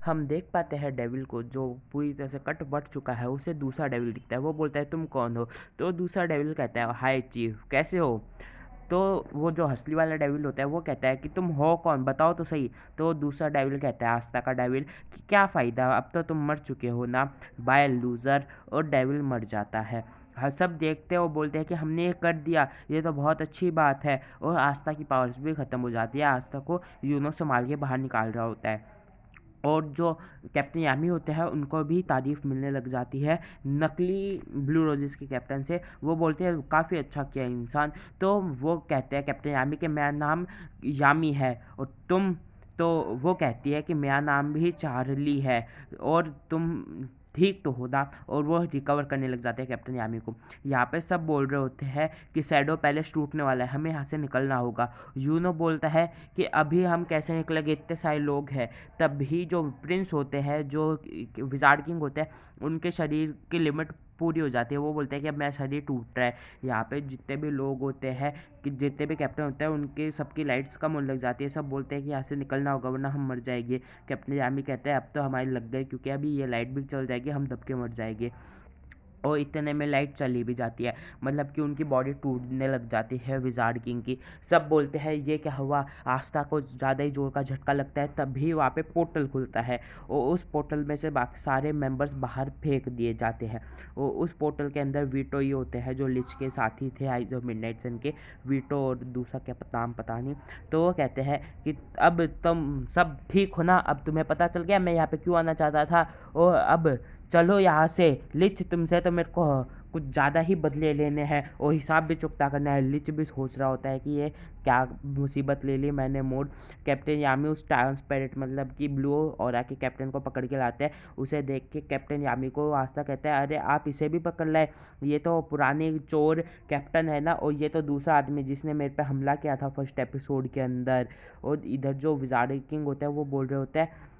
हम देख पाते हैं डेविल को, जो पूरी तरह से कट बट चुका है। उसे दूसरा डेविल दिखता है, वो बोलता है तुम कौन हो? तो दूसरा डेविल कहता है हाय चीफ, कैसे हो? तो वो जो हंसली वाला डेविल होता है वो कहता है कि तुम हो कौन, बताओ तो सही। तो दूसरा डेविल कहता है, आस्था का डेविल, कि क्या फ़ायदा, अब तो तुम मर चुके हो ना, बाय लूज़र। और डेविल मर जाता है। हाँ, सब देखते हो, बोलते हैं कि हमने ये कर दिया, ये तो बहुत अच्छी बात है। और आस्था की पावर्स भी ख़त्म हो जाती है। आस्था को यूनो संभाल के बाहर निकाल रहा होता है। और जो कैप्टन यामी होते हैं उनको भी तारीफ़ मिलने लग जाती है नकली ब्लू रोजेस के कैप्टन से। वो बोलते हैं काफ़ी अच्छा किया इंसान। तो वो कहते हैं कैप्टन यामी कि मेरा नाम यामी है और तुम, तो वो कहती है कि मेरा नाम भी चार्ली है और तुम ठीक तो हो ना। और वो रिकवर करने लग जाते हैं कैप्टन यामी को। यहाँ पे सब बोल रहे होते हैं कि शैडो पैलेस टूटने वाला है, हमें यहाँ से निकलना होगा। यूनो बोलता है कि अभी हम कैसे निकलेंगे, इतने सारे लोग हैं। तभी जो प्रिंस होते हैं, जो विजार्ड किंग होते हैं, उनके शरीर की लिमिट पूरी हो जाती है। वो बोलते हैं कि अब मेरा शरीर टूट रहा है। यहाँ पे जितने भी लोग होते हैं, कि जितने भी कैप्टन होते हैं, उनके सबकी लाइट्स कम होने लग जाती है। सब बोलते हैं कि यहाँ से निकलना होगा वरना हम मर जाएंगे। कैप्टन यामी कहते हैं अब तो हमारी लग गई, क्योंकि अभी ये लाइट भी चल जाएगी, हम दब के मर जाएंगे। और इतने में लाइट चली भी जाती है, मतलब कि उनकी बॉडी टूटने लग जाती है विजार्ड किंग की। सब बोलते हैं ये क्या हुआ, आस्था को ज़्यादा ही जोर का झटका लगता है। तभी वहाँ पे पोर्टल खुलता है और उस पोर्टल में से बाकी सारे मेंबर्स बाहर फेंक दिए जाते हैं। और उस पोर्टल के अंदर वीटो ही होते हैं, जो लिच के साथी थे आइज ऑफ मिडनाइट सन के। वीटो और दूसरा क्या नाम पता नहीं। तो वो कहते हैं कि अब तुम सब ठीक हो ना, अब तुम्हें पता चल गया मैं यहाँ पे क्यों आना चाहता था। और अब चलो यहाँ से। लिच तुमसे तो मेरे को कुछ ज़्यादा ही बदले लेने हैं और हिसाब भी चुकता करना है। लिच भी सोच रहा होता है कि ये क्या मुसीबत ले ली मैंने मोड़। कैप्टन यामी उस ट्रांसपेरेंट मतलब कि ब्लू और के कैप्टन को पकड़ के लाते हैं। उसे देख के कैप्टन यामी को आस्था कहता है अरे आप इसे भी पकड़ लाए, ये तो पुराने चोर कैप्टन है ना, और ये तो दूसरा आदमी जिसने मेरे पे हमला किया था फर्स्ट एपिसोड के अंदर। और इधर जो विजार्ड किंग होता है वो बोल रहे होते हैं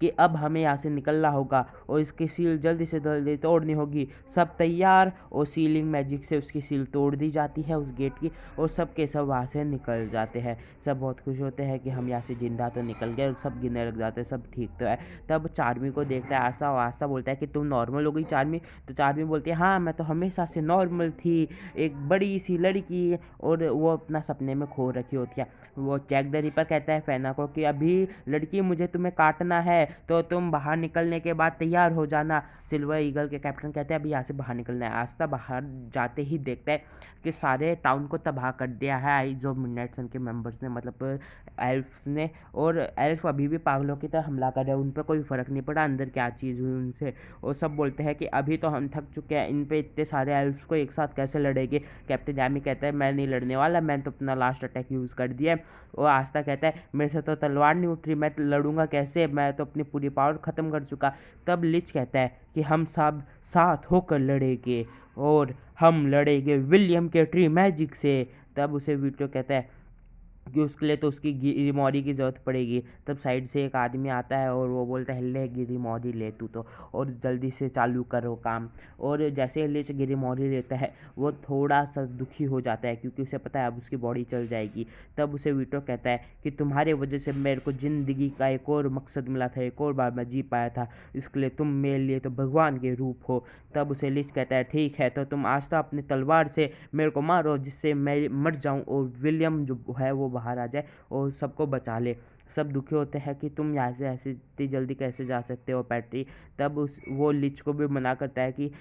कि अब हमें यहाँ से निकलना होगा और इसकी सील जल्दी से जल्दी तोड़नी होगी। सब तैयार। और सीलिंग मैजिक से उसकी सील तोड़ दी जाती है उस गेट की, और सब के सब वहाँ से निकल जाते हैं। सब बहुत खुश होते हैं कि हम यहाँ से जिंदा तो निकल गए, और सब गिरने लग जाते हैं सब ठीक तो है। तब चार्मी को देखता है आस्था, और आस्था बोलता है कि तुम नॉर्मल हो गई चार्मी। तो चार्मी बोलती है हाँ मैं तो हमेशा से नॉर्मल थी, एक बड़ी सी लड़की। और वो अपना सपने में खो रखी होती है। वो जैक द रिपर कहता है फेना को कि अभी लड़की मुझे तुम्हें काटना है, तो तुम बाहर निकलने के बाद तैयार हो जाना। सिल्वर ईगल के कैप्टन कहते हैं अभी यहाँ से बाहर निकलना है। आस्था बाहर जाते ही देखता है कि सारे टाउन को तबाह कर दिया है आइज ऑफ मिडनाइट सन के मेंबर्स ने, मतलब एल्फ्स ने। और एल्फ अभी भी पागलों की तरह हमला कर रहे हैं, उन पर कोई फ़र्क नहीं पड़ा अंदर क्या चीज़ हुई उनसे। और सब बोलते हैं कि अभी तो हम थक चुके हैं, इन पे इतने सारे एल्फ्स को एक साथ कैसे लड़ेंगे। कैप्टन यामी कहता है मैं नहीं लड़ने वाला, मैंने तो अपना लास्ट अटैक यूज़ कर दिया है। और आस्था कहता है मेरे से तो तलवार नहीं उठ रही, मैं लड़ूंगा कैसे, मैं तो अपनी पूरी पावर ख़त्म कर चुका। तब लिच कहता है कि हम सब साथ होकर लड़ेंगे और हम लड़ेंगे विलियम के ट्री मैजिक से। तब उसे वीटो कहता है कि उसके लिए तो उसकी गिरीमोरी की ज़रूरत पड़ेगी। तब साइड से एक आदमी आता है और वो बोलता है ले गिरीमोरी ले तू तो, और जल्दी से चालू करो काम। और जैसे ले से गिरीमोरी लेता है वो थोड़ा सा दुखी हो जाता है, क्योंकि उसे पता है अब उसकी बॉडी चल जाएगी। तब उसे वीटो कहता है कि तुम्हारे वजह से मेरे को ज़िंदगी का एक और मकसद मिला था, एक और बार मैं जी पाया था, इसके लिए तुम मेरे लिए तो भगवान के रूप हो। तब उसे लिच कहता है ठीक है, तो तुम आज तो अपनी तलवार से मेरे को मारो जिससे मैं मर जाऊं और विलियम जो है वो बाहर आ जाए और सबको बचा ले। सब दुखी होते हैं कि तुम यहाँ से ऐसे इतनी जल्दी कैसे जा सकते हो पैट्री। तब उस वो लिच को भी मना करता है कि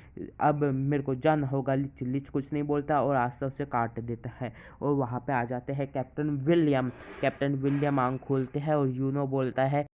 अब मेरे को जाना होगा। लिच लिच कुछ नहीं बोलता और आस्था उसे काट देता है। और वहाँ पे आ जाते हैं कैप्टन विलियम। कैप्टन विलियम आँख खोलते हैं और यूनो बोलता है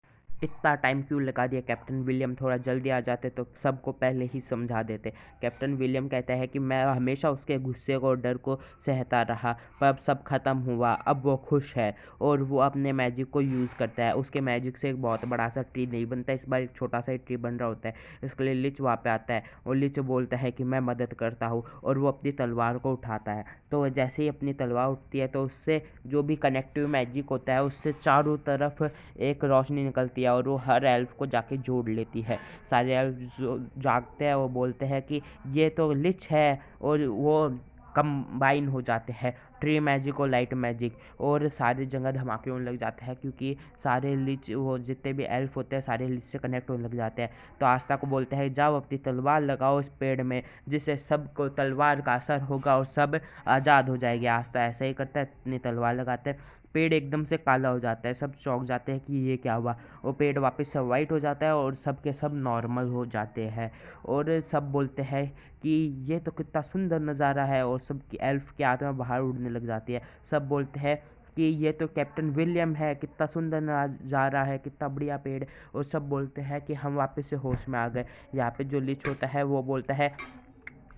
इतना टाइम क्यों लगा दिया कैप्टन विलियम, थोड़ा जल्दी आ जाते तो सबको पहले ही समझा देते। कैप्टन विलियम कहता है कि मैं हमेशा उसके गुस्से को और डर को सहता रहा, पर अब सब खत्म हुआ, अब वो खुश है और वो अपने मैजिक को यूज़ करता है। उसके मैजिक से एक बहुत बड़ा सा ट्री नहीं बनता, इस बार एक छोटा सा ही ट्री बन रहा होता है। इसके लिए लिच वहाँ पे आता है और लिच बोलता है कि मैं मदद करता हूँ, और वो अपनी तलवार को उठाता है। तो जैसे ही अपनी तलवार उठती है तो उससे जो भी कनेक्टिव मैजिक होता है उससे चारों तरफ एक रोशनी निकलती है और वो हर एल्फ को जाके जोड़ लेती है। सारे एल्फ जागते हैं, वो बोलते हैं कि ये तो लिच है, और वो कंबाइन हो जाते हैं ट्री मैजिक और लाइट मैजिक, और सारी जगह धमाके होने लग जाते हैं क्योंकि सारे लीच वो जितने भी एल्फ होते हैं सारे लीच से कनेक्ट होने लग जाते हैं। तो आस्था को बोलते हैं जाओ अपनी तलवार लगाओ इस पेड़ में, जिससे सबको तलवार का असर होगा और सब आज़ाद हो जाएगी। आस्था ऐसा ही करता है, अपनी तलवार लगाते हैं, पेड़ एकदम से काला हो जाता है, सब चौंक जाते हैं कि ये क्या हुआ। वो पेड़ वापस से वाइट हो जाता है और सब के सब नॉर्मल हो जाते हैं। और सब बोलते हैं कि ये तो कितना सुंदर नज़ारा है, और सब की एल्फ की आत्मा बाहर उड़ने लग जाती है। सब बोलते हैं कि ये तो कैप्टन विलियम है, कितना सुंदर नज़ारा है, कितना बढ़िया पेड़। और सब बोलते हैं कि हम वापस से होश में आ गए। यहाँ पे जो लिच होता है वो बोलता है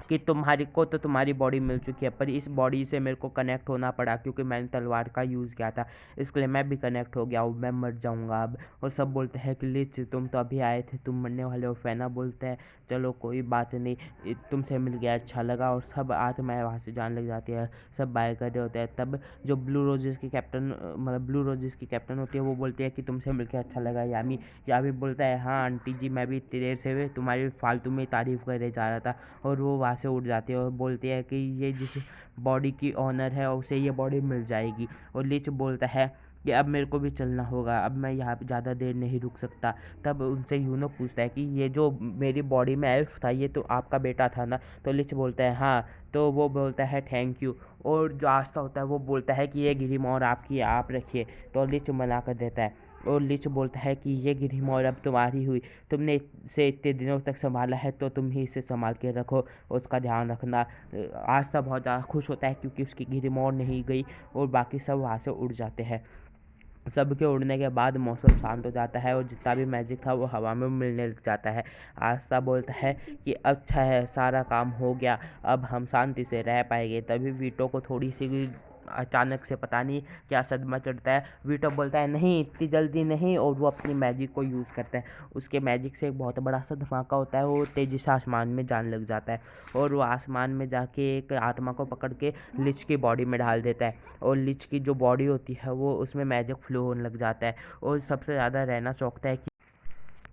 कि तुम्हारी बॉडी मिल चुकी है, पर इस बॉडी से मेरे को कनेक्ट होना पड़ा क्योंकि मैंने तलवार का यूज़ किया था, इसके लिए मैं भी कनेक्ट हो गया हूँ, मैं मर जाऊँगा अब। और सब बोलते हैं कि लिच तुम तो अभी आए थे, तुम मरने वाले हो। फेना बोलते हैं चलो कोई बात नहीं, तुमसे मिल गया अच्छा लगा, और सब आत्माएँ वहाँ से जाने लग जाती है। सब बाय कर रहे होते हैं। तब जो ब्लू रोजेस की कैप्टन मतलब ब्लू रोजेस की कैप्टन होती है वो बोलती है कि तुमसे मिलकर अच्छा लगा यामी। यामी बोलता है हाँ आंटी जी, मैं भी इतनी देर से तुम्हारी फालतू में तारीफ़ करने जा रहा था। और वो वहाँ से उठ जाती है और बोलती है कि ये जिस बॉडी की ऑनर है उसे ये बॉडी मिल जाएगी। और लिच बोलता है कि अब मेरे को भी चलना होगा, अब मैं यहाँ पे ज़्यादा देर नहीं रुक सकता। तब उनसे यूनो पूछता है कि ये जो मेरी बॉडी में एल्फ था ये तो आपका बेटा था ना। तो लिच बोलता है हाँ। तो वो बोलता है थैंक यू। और जो आस्था होता है वो बोलता है कि ये गिरीमोहर आपकी, आप रखिए। तो लिच मना कर देता है। और लिच बोलता है कि ये गिरीमोहर अब तुम्हारी हुई, तुमने इसे इतने दिनों तक संभाला है तो तुम ही इसे संभाल के रखो, उसका ध्यान रखना। आस्था बहुत ज़्यादा खुश होता है क्योंकि उसकी गिरीमोहर नहीं गई, और बाकी सब वहाँ से उड़ जाते हैं। सबके उड़ने के बाद मौसम शांत हो जाता है और जितना भी मैजिक था वो हवा में मिलने लग जाता है। आस्था बोलता है कि अच्छा है, सारा काम हो गया, अब हम शांति से रह पाएंगे। तभी वीटो को थोड़ी सी अचानक से पता नहीं क्या सदमा चढ़ता है। वीटो बोलता है नहीं इतनी जल्दी नहीं, और वो अपनी मैजिक को यूज़ करता है। उसके मैजिक से एक बहुत बड़ा सा धमाका होता है, वो तेज़ी से आसमान में जाने लग जाता है, और वो आसमान में जाके एक आत्मा को पकड़ के लिच की बॉडी में डाल देता है। और लिच की जो बॉडी होती है वो उसमें मैजिक फ्लो होने लग जाता है। और सबसे ज़्यादा रहना चौंकता है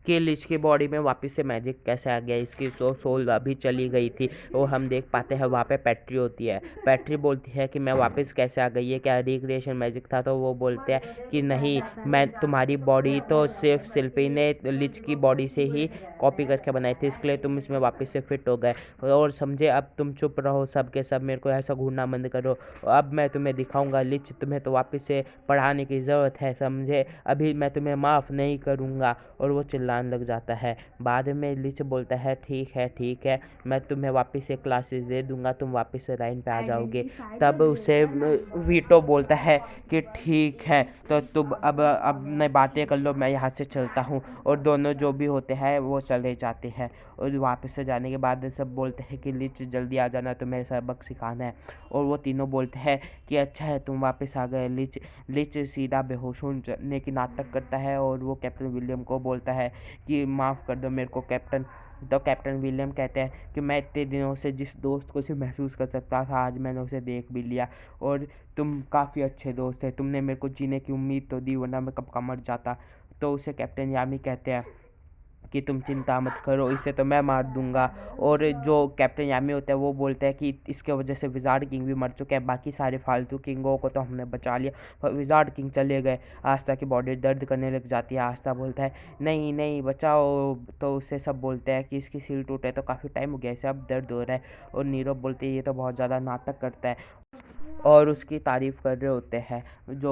कि लिच की बॉडी में वापस से मैजिक कैसे आ गया, इसकी सोल अभी चली गई थी। वो हम देख पाते हैं वहाँ पे पैट्री होती है। पैट्री बोलती है कि मैं वापस कैसे आ गई, ये क्या रिक्रिएशन मैजिक था। तो वो बोलते हैं कि नहीं, मैं तुम्हारी बॉडी तो सिर्फ शिल्पी ने लिच की बॉडी से ही कॉपी करके बनाई थी, इसके लिए तुम इसमें वापस से फिट हो गए। और समझे, अब तुम चुप रहो सब के सब, मेरे को ऐसा घूरना बंद करो, अब मैं तुम्हें दिखाऊंगा। लिच तुम्हें तो वापस से पढ़ाने की ज़रूरत है, समझे, अभी मैं तुम्हें माफ़ नहीं करूँगा। और वो चिल्लाने लग जाता है। बाद में लिच बोलता है ठीक है, मैं तुम्हें वापस से क्लासेस दे दूंगा, तुम वापस से लाइन पे आ जाओगे। तब उसे वीटो बोलता है कि ठीक है, तो तुम अब नई बातें कर लो, मैं यहाँ से चलता हूँ। और दोनों जो भी होते हैं वो चले जाते हैं। और वापस से जाने के बाद सब बोलते हैं कि लिच जल्दी आ जाना, तुम्हें सबक सिखाना है। और वो तीनों बोलते हैं कि अच्छा है तुम वापस आ गए। लिच सीधा बेहोश होने की नाटक करता है और वो कैप्टन विलियम को बोलता है कि माफ़ कर दो मेरे को कैप्टन। तो कैप्टन विलियम कहते हैं कि मैं इतने दिनों से जिस दोस्त को सिर्फ महसूस कर सकता था आज मैंने उसे देख भी लिया, और तुम काफ़ी अच्छे दोस्त हैं, तुमने मेरे को जीने की उम्मीद तो दी, वरना मैं कब का मर जाता। तो उसे कैप्टन यामी कहते हैं कि तुम चिंता मत करो, इसे तो मैं मार दूंगा। और जो कैप्टन यामी होता है वो बोलता है कि इसके वजह से विजार्ड किंग भी मर चुके हैं, बाकी सारे फालतू किंगों को तो हमने बचा लिया, पर विजार्ड किंग चले गए। आस्था की बॉडी दर्द करने लग जाती है। आस्था बोलता है नहीं नहीं बचाओ। तो उससे सब बोलते हैं कि इसकी सिल टूटे तो काफ़ी टाइम हो गया, इसे अब दर्द हो रहा है। और नीरव बोलती है ये तो बहुत ज़्यादा नाटक करता है, और उसकी तारीफ़ कर रहे होते हैं। जो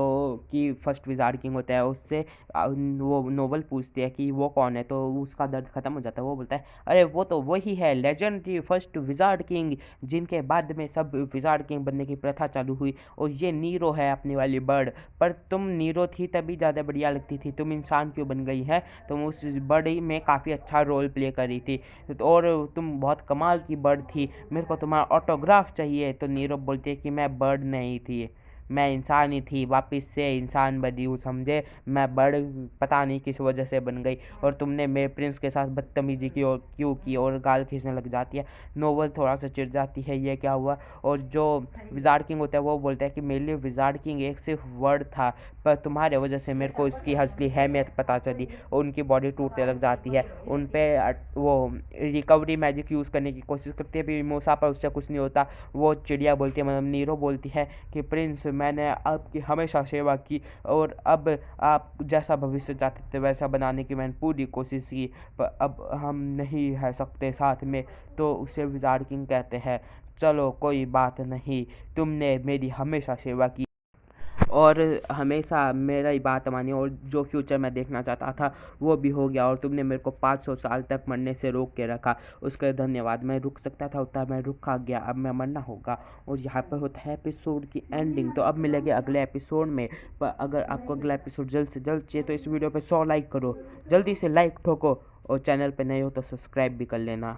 कि फर्स्ट विज़ार्ड किंग होता है उससे वो नोबल पूछती है कि वो कौन है, तो उसका दर्द ख़त्म हो जाता है। वो बोलता है अरे वो तो वही है, लेजेंडरी फर्स्ट विज़ार्ड किंग, जिनके बाद में सब विज़ार्ड किंग बनने की प्रथा चालू हुई। और ये नीरो है अपनी वाली बर्ड, पर तुम नीरो थी तभी ज़्यादा बढ़िया लगती थी, तुम इंसान क्यों बन गई है, तुम उस बर्ड में काफ़ी अच्छा रोल प्ले कर रही थी, और तुम बहुत कमाल की बर्ड थी, मेरे को तुम्हारा ऑटोग्राफ चाहिए। तो नीरो बोलती है कि मैं बर्ड नहीं थी, मैं इंसान ही थी, वापस से इंसान बनी हूँ, समझे। मैं बड़ पता नहीं किस वजह से बन गई, और तुमने मेरे प्रिंस के साथ बदतमीजी की और क्यों की, और गाल खींचने लग जाती है। नोवेल थोड़ा सा चिढ़ जाती है, ये क्या हुआ। और जो विजार्ड किंग होता है वो बोलता है कि मेरे लिए विजार्ड किंग एक सिर्फ वर्ड था, पर तुम्हारे वजह से मेरे को इसकी असली अहमियत पता चली, और उनकी बॉडी टूटने लग जाती है। उन पे वो रिकवरी मैजिक यूज़ करने की कोशिश करती है मिमोसा, पर उससे कुछ नहीं होता। वो चिड़िया बोलती है, मतलब नीरो बोलती है कि प्रिंस, मैंने आपकी हमेशा सेवा की, और अब आप जैसा भविष्य चाहते थे वैसा बनाने की मैंने पूरी कोशिश की, पर अब हम नहीं रह सकते साथ में। तो उसे विजार्ड किंग कहते हैं, चलो कोई बात नहीं, तुमने मेरी हमेशा सेवा की और हमेशा मेरा ही बात मानी, और जो फ्यूचर मैं देखना चाहता था वो भी हो गया, और तुमने मेरे को 500 साल तक मरने से रोक के रखा, उसके लिए धन्यवाद। मैं रुक सकता था उतना, मैं रुका गया, अब मैं मरना होगा। और यहाँ पर होता है एपिसोड की एंडिंग। तो अब मिलेंगे अगले एपिसोड में। पर अगर आपको अगला एपिसोड जल्द से जल्द चाहिए तो इस वीडियो पर 100 लाइक करो, जल्दी से लाइक ठोको, और चैनल पर नए हो तो सब्सक्राइब भी कर लेना।